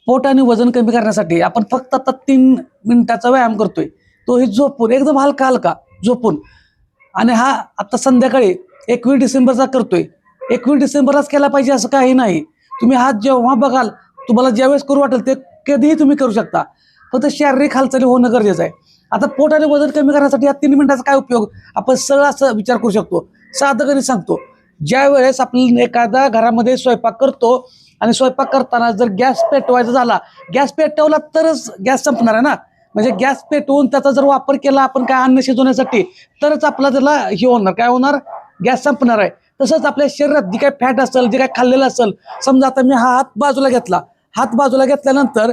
पोट आणि वजन कमी करण्यासाठी आपण फक्त आता 3 मिनिटाचा व्यायाम करतोय, तोही झोपून, एकदम हलका हलका झोपून. आणि हा आता संध्याकाळी 21 डिसेंबरचा करतोय. 21 डिसेंबरलाच केला पाहिजे असं काही नाही. तुम्ही हा जेव्हा बघाल, तुम्हाला ज्यावेळेस करू वाटेल ते कधीही तुम्ही करू शकता. फक्त शारीरिक हालचाली होणं गरजेचं आहे. आता पोट आणि वजन कमी करण्यासाठी या 3 मिनिटाचा काय उपयोग, आपण सरळ असं विचार करू शकतो. साधं गणित सांगतो. ज्या वेळेस आपण एखादा घरामध्ये स्वयंपाक करतो आणि स्वयंपाक करताना जर गॅस पेटवायचा झाला, गॅस पेटवला तरच गॅस संपणार आहे ना. म्हणजे गॅस पेटवून त्याचा जर वापर केला आपण काय अन्न शिजवण्यासाठी, तरच आपला त्याला हे होणार, काय होणार, गॅस संपणार आहे. तसंच आपल्या शरीरात जी काय फॅट असेल, जे काय खाल्लेलं असेल, समजा आता मी हा हात बाजूला घेतला, हात बाजूला घेतल्यानंतर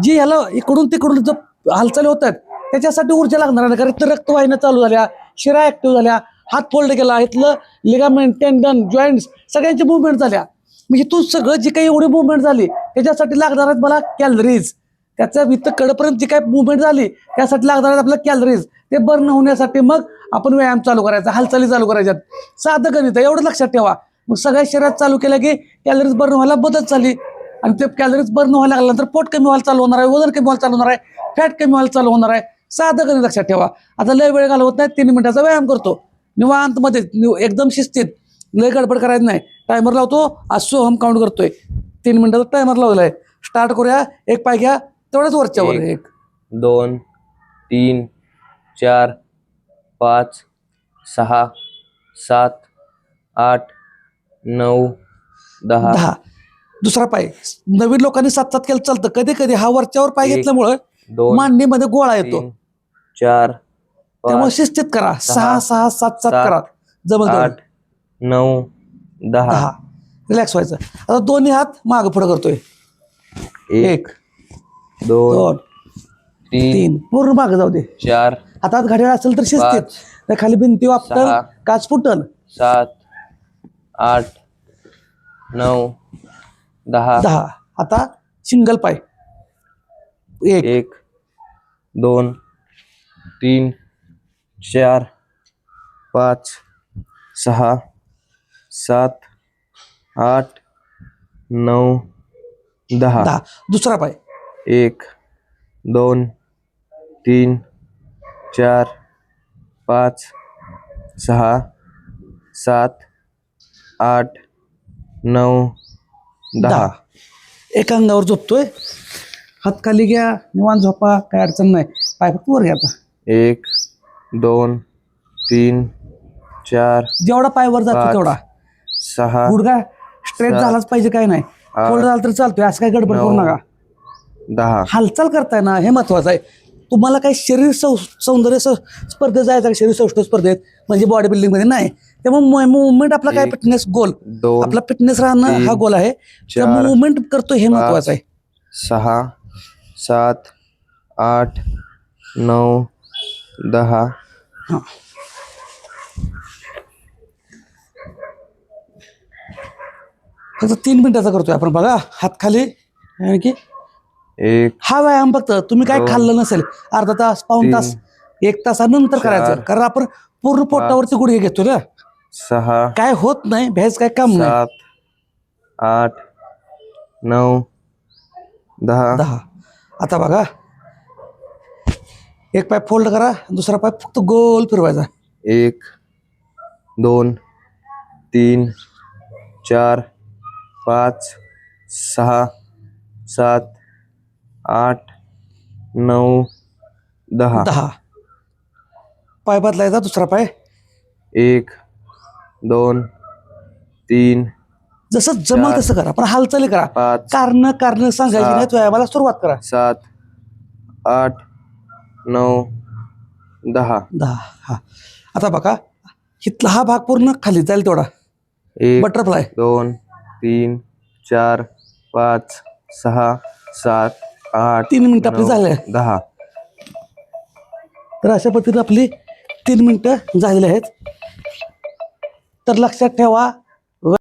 जी ह्याला इकडून तिकडून जो हालचाली होत आहेत त्याच्यासाठी ऊर्जा लागणार नाही. कारण तर रक्तवाहिन्या चालू झाल्या, शिरा ऍक्टिव्ह झाल्या, हात फोल्ड केला, इथलं लिगामेंट, टेंडन, जॉईंट्स सगळ्यांची मुवमेंट झाल्या. म्हणजे तू सगळं जी काही एवढी मुवमेंट झाली त्याच्यासाठी लागणार आहेत मला कॅलरीज. त्याच्या वित्त कडपर्यंत जी काही मुवमेंट झाली त्यासाठी लागणार आहेत आपल्याला कॅलरीज. ते बर्न होण्यासाठी मग आपण व्यायाम चालू करायचा, हालचाली चालू करायच्यात. साधं गणित आहे, एवढं लक्षात ठेवा. मग सगळ्या शरीरात चालू केलं की कॅलरीज बर्न व्हायला मदत झाली. आणि ते कॅलरीज बर्न व्हायला लागल्यानंतर पोट कमी व्हायला चालू होणार आहे, वजन कमी व्हायला चालू होणार आहे, फॅट कमी व्हायला चालू होणार आहे. साधं गणित लक्षात ठेवा. आता लय वेळ घालवत नाही, 3 मिनिटाचा व्यायाम करतो निवांत मध्ये, एकदम शिस्तीत, लय गडबड करायचं नाही. टायमर लावतो, असो हम काउंट करतोय. 3 मिनिटाचा टायमर लावलेला आहे. स्टार्ट करूया. एक पाय घ्या, तेवढंच वरच्यावर. 1 2 3 4 5 6 7 8 9 10 10. दुसरा पाय. नवीन लोकांनी 7-7 केलं चालतं. कधी कधी हा वरच्यावर पाय 1 घेतल्यामुळं 2 मांडीमध्ये गोळा येतो. 3 4 त्यामुळे 5 शिस्तीत करा. 6 6 7 7 करा. 7 जमल 8 9 10 10. रिलॅक्स व्हायचं. आता दोन्ही हात मागं पुढं करतोय. 1 2 2 3 3. पूर्ण मागं जाऊ दे. 4 हातात घड्याळ असेल तर शिस्तीत. 5 त्या खाली भिंती वापटल, 6 काच फुटल. 7 8 9 10 10. आता सिंगल पाय. 1 1 2 3 4 5 6 7 8 9 10 10. दुसरा पाय. 1 2 3 4 5 6 7 8 9 10 एका अंगावर झोपतोय. हात खाली घ्या, निवांत झोपा, काय अडचण नाही. पाय फक्त वर घ्यायचा. 1 2 3 4 जेवढा पाय वर जातो 5 तेवढा. 6 गुडघा स्ट्रेच 7 झालाच पाहिजे, काय नाही. 8 फोल्ड झाला तर चालतोय, असं काय गडबड करू 9 नका. 10 हालचाल करताय ना, हे महत्वाचं आहे. तुम्हाला काही शरीर सौंदर्य स्पर्धेत जायचं, शरीर सौष्ठव स्पर्धेत म्हणजे बॉडी बिल्डिंग मध्ये नाही. त्यामुळे मुवमेंट आपला काय 1 फिटनेस गोल, 2 आपला फिटनेस राहणं हा 3 गोल आहे. त्या 4 मुवमेंट करतो हे महत्वाचं आहे. 6 7 8 9 10 हा. फक्त 3 मिनिटाचा करतोय आपण. बघा, हात खाली. आणखी 1 हा व्यायाम फक्त तुम्ही काय 2 खाल्लं नसेल, अर्धा तास, पाऊण तास, 1 तासानंतर 4 करायचं. कारण आपण पूर्ण पोटावरती गुडघे घेतो ना, 6 काय होत नाही, भ्यायचं काय काम नाही. 7 8 9 10 10. आता बघा, एक पाय फोल्ड करा, दुसरा पाय फक्त गोल फिरवायचा. 1 2 3 4 5 6 7 8 9 10 10. पाय बदलायचा, दुसरा पाय. 1 2 3 जसं जमल तसं करा, पण हालचाली करा. 5 कारण सांगायची नाही, व्यायामाला सुरुवात करा. 7 8 9 10 10. हा. आता बघा, इथला हा भाग पूर्ण खाली जाईल तेवढा. 1 बटरफ्लाय. 2 3 4 5 6 7 8 3 मिनिटं आपली 9 झाले. 10 तर अशा पद्धतीने आपली 3 मिनिटं झालेली आहेत. तर लक्षात ठेवा,